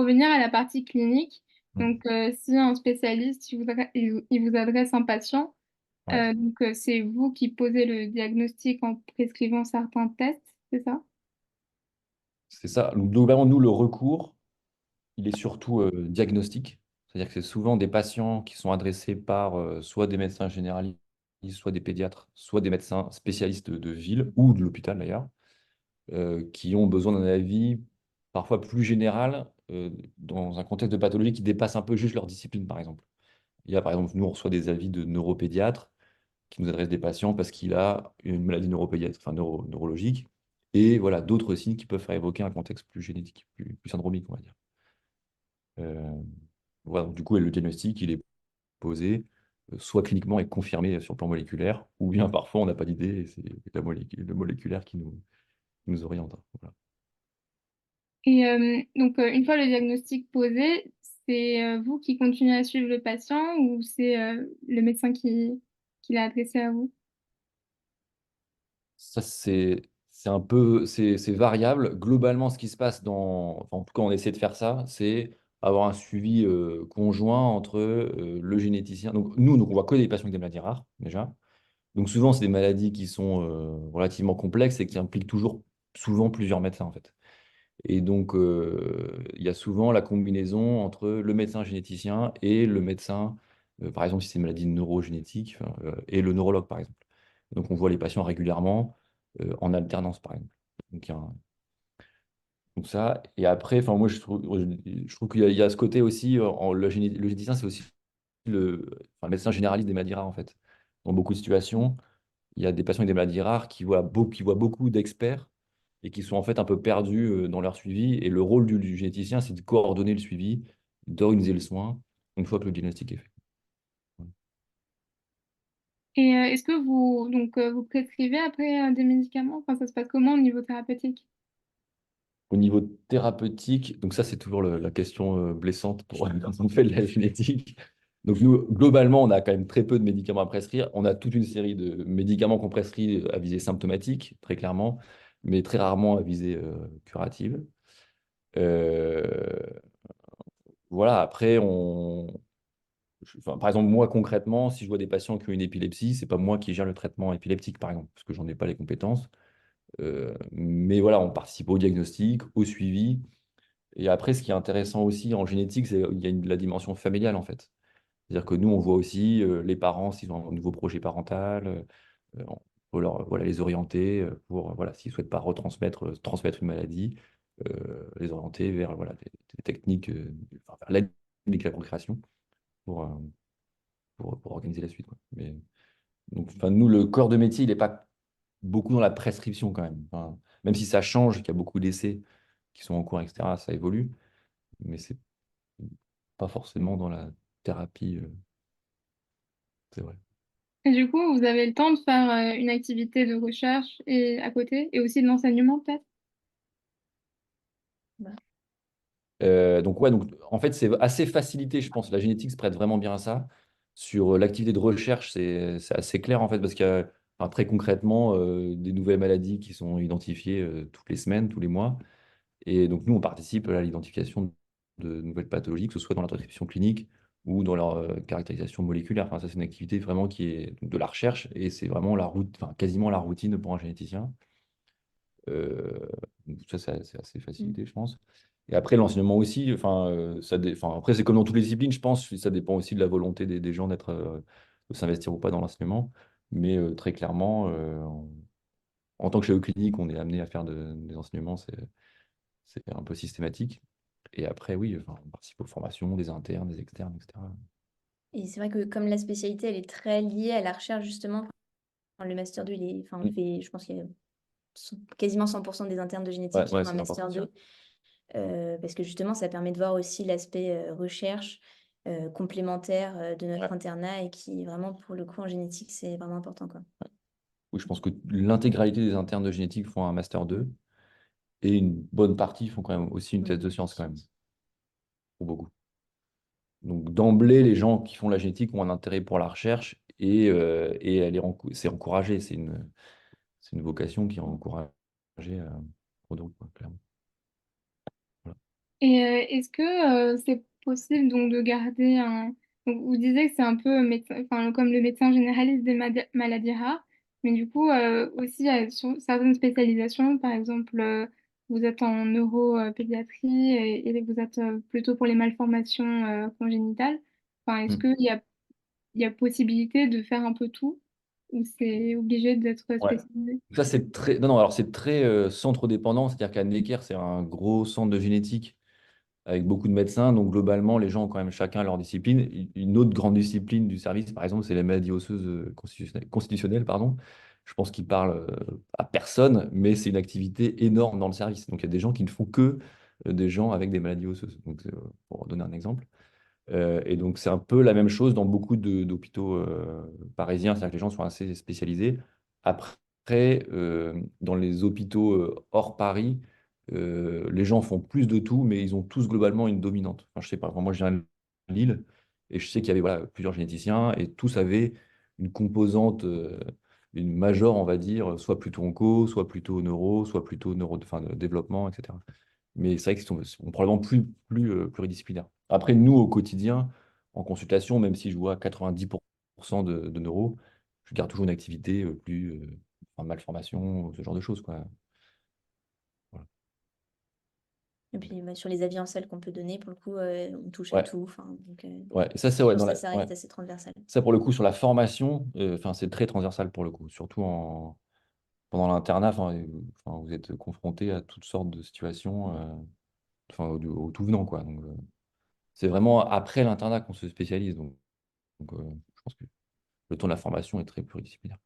revenir à la partie clinique, Mm. donc si un spécialiste il vous adresse un patient, Ouais, c'est vous qui posez le diagnostic en prescrivant certains tests, c'est ça? c'est ça. Donc, globalement, nous, le recours, il est surtout diagnostique. C'est-à-dire que c'est souvent des patients qui sont adressés par soit des médecins généralistes, soit des pédiatres, soit des médecins spécialistes de ville ou de l'hôpital d'ailleurs, qui ont besoin d'un avis parfois plus général dans un contexte de pathologie qui dépasse un peu juste leur discipline, par exemple. Il y a, par exemple, nous, on reçoit des avis de neuropédiatres qui nous adressent des patients parce qu'il a une maladie neuropédiatrique, enfin neurologique, et voilà, d'autres signes qui peuvent faire évoquer un contexte plus génétique, plus syndromique, on va dire. Euh, voilà, donc, du coup, le diagnostic, il est posé, soit cliniquement et confirmé sur le plan moléculaire, ou bien parfois on n'a pas d'idée et c'est le moléculaire qui nous oriente, hein. Voilà. Et une fois le diagnostic posé, c'est vous qui continuez à suivre le patient ou c'est le médecin qui l'a adressé à vous? Ça, c'est un peu, c'est variable. Globalement, ce qui se passe enfin, en tout cas, on essaie de faire ça, c'est avoir un suivi conjoint entre le généticien. Donc, nous, donc, on voit que des patients avec des maladies rares, déjà. Donc, souvent, c'est des maladies qui sont relativement complexes et qui impliquent toujours, souvent, plusieurs médecins, en fait. Et donc, il y a souvent la combinaison entre le médecin généticien et le médecin, par exemple, si c'est une maladie neurogénétique, enfin, et le neurologue, par exemple. Donc, on voit les patients régulièrement en alternance, par exemple. Donc, donc ça, et après, enfin, moi, je trouve qu'il y a ce côté aussi, le généticien, c'est aussi le médecin généraliste des maladies rares, en fait. Dans beaucoup de situations, il y a des patients avec des maladies rares qui voient beaucoup d'experts et qui sont en fait un peu perdus dans leur suivi. Et le rôle du généticien, c'est de coordonner le suivi, d'organiser le soin une fois que le diagnostic est fait. Et est-ce que vous prescrivez après des médicaments? Enfin, ça se passe comment au niveau thérapeutique? Au niveau thérapeutique, donc ça c'est toujours la question blessante pour quand on fait de la génétique. Donc nous, globalement, on a quand même très peu de médicaments à prescrire. On a toute une série de médicaments qu'on prescrit à visée symptomatique, très clairement, mais très rarement à visée curative. Euh, voilà, après, enfin, par exemple, moi concrètement, si je vois des patients qui ont une épilepsie, c'est pas moi qui gère le traitement épileptique, par exemple, parce que j'en ai pas les compétences. Mais voilà, on participe au diagnostic, au suivi. Et après, ce qui est intéressant aussi en génétique, c'est qu'il y a la dimension familiale, en fait. C'est-à-dire que nous, on voit aussi les parents, s'ils ont un nouveau projet parental, on peut voilà, les orienter pour, voilà, s'ils ne souhaitent pas transmettre une maladie, les orienter vers voilà, des techniques, enfin, vers l'aide de la procréation pour, pour organiser la suite, quoi. Mais, donc, enfin, nous, le corps de métier, il n'est pas beaucoup dans la prescription quand même. Enfin, même si ça change, qu'il y a beaucoup d'essais qui sont en cours, etc., ça évolue, mais c'est pas forcément dans la thérapie, c'est vrai. Et du coup, vous avez le temps de faire une activité de recherche et à côté, et aussi de l'enseignement peut-être? Donc, ouais, donc, en fait, c'est assez facilité, je pense. La génétique se prête vraiment bien à ça. Sur l'activité de recherche, c'est assez clair, en fait, parce qu'il y a, enfin, très concrètement, des nouvelles maladies qui sont identifiées toutes les semaines, tous les mois. Et donc, nous, on participe à l'identification de nouvelles pathologies, que ce soit dans la description clinique ou dans leur caractérisation moléculaire. Enfin, ça, c'est une activité vraiment qui est de la recherche et c'est vraiment la route, enfin, quasiment la routine pour un généticien. Donc ça, c'est assez Mm. facilité, je pense. Et après, l'enseignement aussi, enfin, enfin, après, c'est comme dans toutes les disciplines, je pense, ça dépend aussi de la volonté des gens de s'investir ou pas dans l'enseignement. Mais très clairement, en tant que chef de clinique, on est amené à faire des enseignements, c'est un peu systématique. Et après, oui, enfin, on participe aux formations des internes, des externes, etc. Et c'est vrai que comme la spécialité, elle est très liée à la recherche, justement, enfin, le master 2, enfin, on Mm. fait, je pense qu'il y a quasiment 100% des internes de génétique Ouais, qui ouais, font un c'est master important. 2, parce que justement, ça permet de voir aussi l'aspect recherche complémentaire de Ouais. notre internat et qui, vraiment, pour le coup, en génétique, c'est vraiment important, quoi. Oui, je pense que l'intégralité des internes de génétique font un master 2 et une bonne partie font quand même aussi une thèse Mm. de sciences, quand même, pour beaucoup. Donc d'emblée, les gens qui font la génétique ont un intérêt pour la recherche et c'est encouragé, c'est une vocation qui est encouragée pour d'autres, quoi, clairement. Voilà. Et est-ce que c'est possible donc de garder un... Donc, vous disiez que c'est un peu enfin, comme le médecin généraliste des maladies rares, mais du coup aussi sur certaines spécialisations, par exemple, vous êtes en neuropédiatrie et vous êtes plutôt pour les malformations congénitales. Enfin, est-ce Mm. il y a possibilité de faire un peu tout ou c'est obligé d'être Ouais. spécialisé? Ça, c'est très. Non, non, alors c'est très centre dépendant, c'est-à-dire qu'à Necker, c'est un gros centre de génétique avec beaucoup de médecins. Donc, globalement, les gens ont quand même chacun leur discipline. Une autre grande discipline du service, par exemple, c'est les maladies osseuses constitutionnelles, pardon. Je pense qu'ils parlent à personne, mais c'est une activité énorme dans le service. Donc, il y a des gens qui ne font que des gens avec des maladies osseuses. Donc, pour donner un exemple. Et donc, c'est un peu la même chose dans beaucoup d'hôpitaux parisiens, c'est-à-dire que les gens sont assez spécialisés. Après, dans les hôpitaux hors Paris, les gens font plus de tout, mais ils ont tous globalement une dominante. Enfin, je sais pas, moi je viens de Lille et je sais qu'il y avait voilà, plusieurs généticiens et tous avaient une composante, une major, on va dire, soit plutôt onco, soit plutôt neuro, soit plutôt enfin, de développement, etc. Mais c'est vrai qu'ils sont probablement plus pluridisciplinaires. Après, nous, au quotidien, en consultation, même si je vois 90% de neuro, je garde toujours une activité enfin, malformation, ce genre de choses, quoi. Voilà. Et puis bah, sur les avis en salle qu'on peut donner, pour le coup, on touche à Ouais, tout. Enfin, donc, ouais. Et ça, c'est je ouais, pense dans que la, ça ouais. reste assez transversal. Ça, pour le coup, sur la formation, enfin, c'est très transversal pour le coup, surtout pendant l'internat, enfin, vous êtes confronté à toutes sortes de situations, enfin, au tout venant, quoi. Donc, c'est vraiment après l'internat qu'on se spécialise. Donc, je pense que le temps de la formation est très pluridisciplinaire.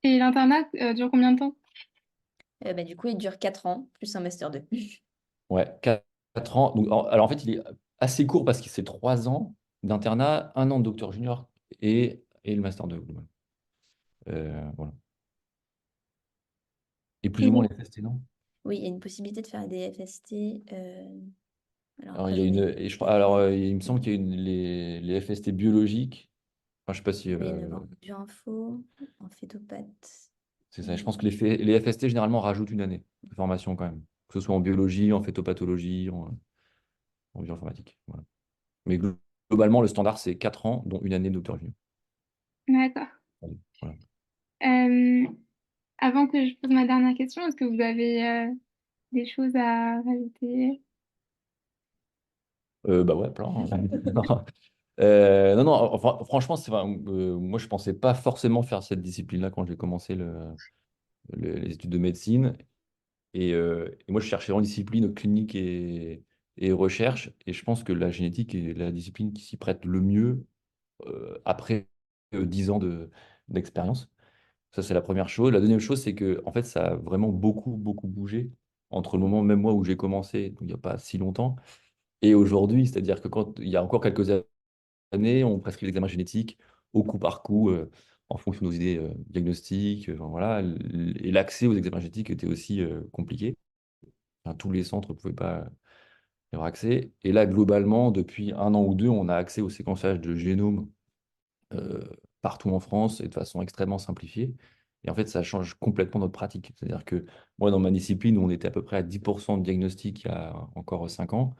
Et l'internat dure combien de temps? Bah, du coup, il dure 4 ans, plus un master 2. Ouais, 4 ans. Donc, alors en fait, il est assez court parce que c'est 3 ans d'internat, 1 an de docteur junior et le master 2. Globalement. Voilà. Et plus ou moins Et, les FST, non? Oui, il y a une possibilité de faire des FST. Alors Alors, après, il y a j'en une, ai et peut-être alors, plus. il me semble qu'il y a les FST biologiques. Enfin, je sais pas si Oui, il y en a en bio-info, en phétopathe. c'est ça. Je pense euh, que les FST, généralement, rajoutent une année de formation quand même. Que ce soit en biologie, en phétopathologie, en bioinformatique. Voilà. Mais globalement, le standard, c'est 4 ans, dont une année de docteur junior. d'accord. Voilà. Euh, Avant que je pose ma dernière question, est-ce que vous avez des choses à rajouter? Bah ouais, plein. Non, non, enfin, franchement, enfin, moi, je pensais pas forcément faire cette discipline-là quand j'ai commencé les études de médecine. Et moi, je cherchais vraiment une discipline clinique et recherche. Et je pense que la génétique est la discipline qui s'y prête le mieux après 10 ans d'expérience. Ça, c'est la première chose. La deuxième chose, c'est que en fait, ça a vraiment beaucoup, beaucoup bougé entre le moment même moi où j'ai commencé, donc il n'y a pas si longtemps, et aujourd'hui. C'est-à-dire que quand il y a encore quelques années, on prescrit l'examen génétique au coup par coup, en fonction de nos idées diagnostiques. Enfin, voilà. Et l'accès aux examens génétiques était aussi compliqué. Enfin, tous les centres ne pouvaient pas y avoir accès. Et là, globalement, depuis 1 an ou 2, on a accès au séquençage de génome euh, partout en France et de façon extrêmement simplifiée. Et en fait, ça change complètement notre pratique. C'est-à-dire que moi, dans ma discipline, où on était à peu près à 10% de diagnostic il y a encore 5 ans,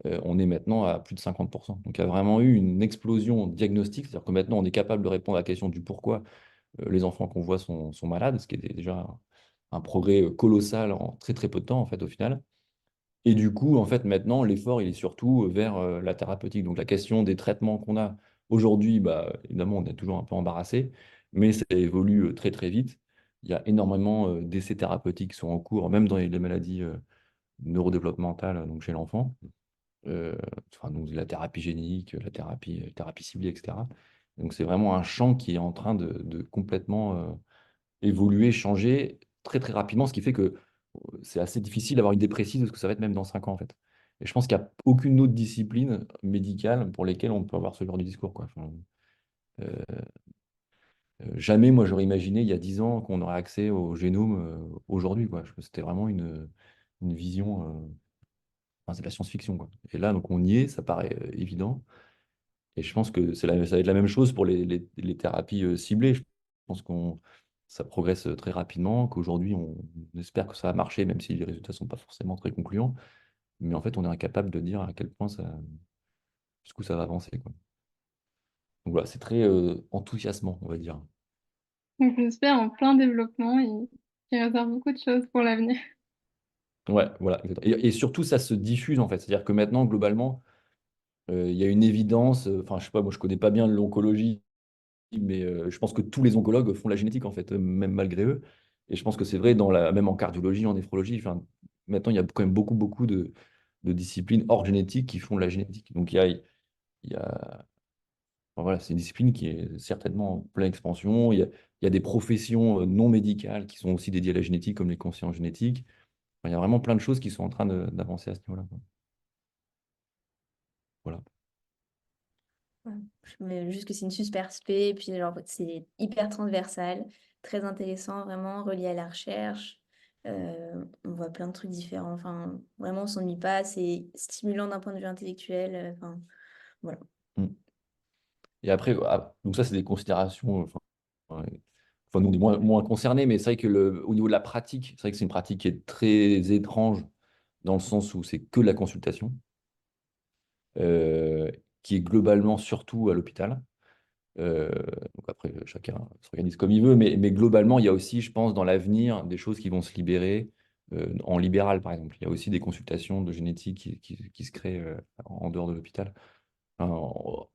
on est maintenant à plus de 50%. Donc, il y a vraiment eu une explosion diagnostique, c'est-à-dire que maintenant, on est capable de répondre à la question du pourquoi les enfants qu'on voit sont malades, ce qui était déjà un progrès colossal en très très peu de temps, en fait, au final. Et du coup, en fait, maintenant, l'effort, il est surtout vers la thérapeutique. Donc, la question des traitements qu'on a aujourd'hui, bah, évidemment, on est toujours un peu embarrassé, mais ça évolue très très vite. Il y a énormément d'essais thérapeutiques qui sont en cours, même dans les maladies neurodéveloppementales, donc chez l'enfant. euh, enfin, donc la thérapie génique, la thérapie ciblée, etc. Donc c'est vraiment un champ qui est en train de complètement évoluer, changer très très rapidement, ce qui fait que c'est assez difficile d'avoir une idée précise de ce que ça va être même dans 5 ans en fait. Et je pense qu'il n'y a aucune autre discipline médicale pour lesquelles on peut avoir ce genre de discours, quoi. Enfin, euh, jamais moi j'aurais imaginé il y a 10 ans qu'on aurait accès au génome aujourd'hui, quoi. C'était vraiment une vision. Enfin, c'est de la science-fiction, quoi. Et là, donc, on y est, ça paraît évident. Et je pense que ça va être la même chose pour les thérapies ciblées. Je pense ça progresse très rapidement, qu'aujourd'hui, on espère que ça va marcher, même si les résultats ne sont pas forcément très concluants. mais en fait, on est incapable de dire à quel point jusqu'où ça va avancer, quoi. Donc voilà, c'est très enthousiasmant, on va dire. Donc, j'espère en plein développement et qui réserve beaucoup de choses pour l'avenir. Ouais, voilà, exactement. Et surtout, ça se diffuse, en fait. C'est-à-dire que maintenant, globalement, il y a une évidence, enfin, je sais pas, moi, je connais pas bien l'oncologie, mais je pense que tous les oncologues font la génétique, en fait, même malgré eux. Et je pense que c'est vrai même en cardiologie, en néphrologie. Enfin, maintenant, il y a quand même beaucoup, beaucoup de disciplines hors génétique qui font de la génétique. Donc, il y a, enfin, voilà, c'est une discipline qui est certainement en pleine expansion. Il y a des professions non médicales qui sont aussi dédiées à la génétique, comme les conseillers en génétique. Enfin, il y a vraiment plein de choses qui sont en train d'avancer à ce niveau-là, quoi. Voilà. Ouais. Mais juste que c'est une super spé, et puis genre, c'est hyper transversal, très intéressant, vraiment relié à la recherche. On voit plein de trucs différents. Enfin, vraiment, on s'ennuie pas, c'est stimulant d'un point de vue intellectuel. Enfin, voilà. Mm. Et après, donc ça, c'est des considérations. Ouais. Enfin, nous, on est moins concernés, mais c'est vrai que au niveau de la pratique, c'est vrai que c'est une pratique qui est très étrange dans le sens où c'est que de la consultation, euh, qui est globalement surtout à l'hôpital. Euh, donc après, chacun s'organise comme il veut, mais globalement, il y a aussi, je pense, dans l'avenir, des choses qui vont se libérer en libéral, par exemple. Il y a aussi des consultations de génétique qui se créent en dehors de l'hôpital.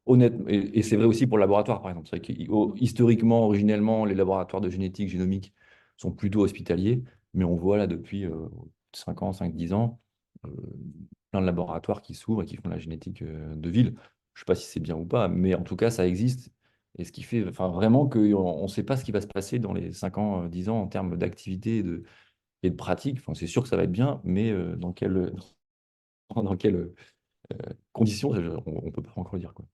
Honnêtement, et c'est vrai aussi pour le laboratoire, par exemple. C'est vrai que historiquement, originellement, les laboratoires de génétique, génomique sont plutôt hospitaliers, mais on voit là depuis 5 ans, 5-10 ans, euh, plein de laboratoires qui s'ouvrent et qui font la génétique de ville. Je ne sais pas si c'est bien ou pas, mais en tout cas, ça existe. Et ce qui fait enfin, vraiment qu'on ne sait pas ce qui va se passer dans les 5 ans, 10 ans en termes d'activité et de pratique. Enfin, c'est sûr que ça va être bien, mais dans quelles conditions, on ne peut pas encore le dire, quoi.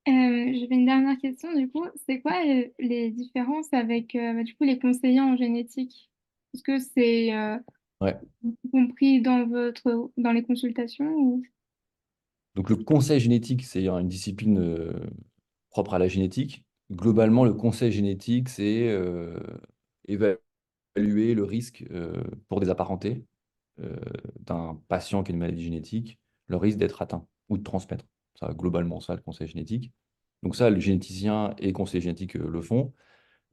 J'avais une dernière question, du coup, c'est quoi les différences avec du coup, les conseillers en génétique? Est-ce que c'est Ouais. compris dans les consultations ou... Donc le conseil génétique, c'est une discipline propre à la génétique. Globalement, le conseil génétique, c'est évaluer le risque pour des apparentés euh, d'un patient qui a une maladie génétique, le risque d'être atteint ou de transmettre. Ça, globalement, ça, le conseil génétique. Donc ça, le généticien et le conseiller génétique le font.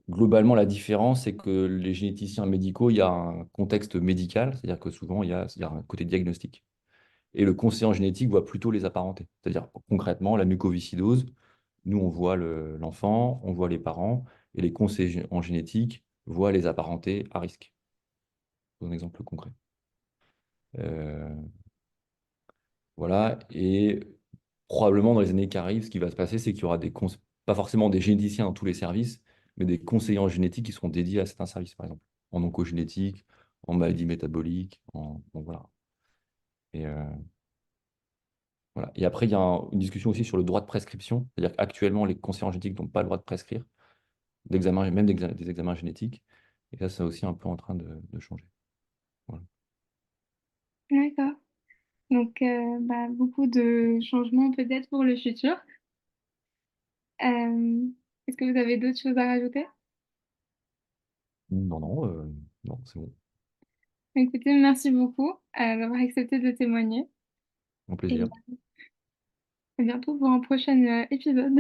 Globalement, la différence, c'est que les généticiens médicaux, il y a un contexte médical, c'est-à-dire que souvent, il y a un côté diagnostic. Et le conseiller en génétique voit plutôt les apparentés. C'est-à-dire, concrètement, la mucoviscidose, nous, on voit l'enfant, on voit les parents, et les conseillers en génétique voient les apparentés à risque. Un exemple concret. Euh, voilà. Et probablement, dans les années qui arrivent, ce qui va se passer, c'est qu'il y aura pas forcément des généticiens dans tous les services, mais des conseillers en génétique qui seront dédiés à certains services, par exemple, en oncogénétique, en maladie métabolique, donc voilà. Et, voilà. Et après, il y a une discussion aussi sur le droit de prescription. C'est-à-dire qu'actuellement, les conseillers en génétique n'ont pas le droit de prescrire même des examens génétiques. Et ça, c'est aussi un peu en train de changer. Voilà. D'accord. Donc, beaucoup de changements peut-être pour le futur. Est-ce que vous avez d'autres choses à rajouter? Non, non, non, c'est bon. Écoutez, merci beaucoup d'avoir accepté de témoigner Mon et plaisir. à bientôt pour un prochain épisode.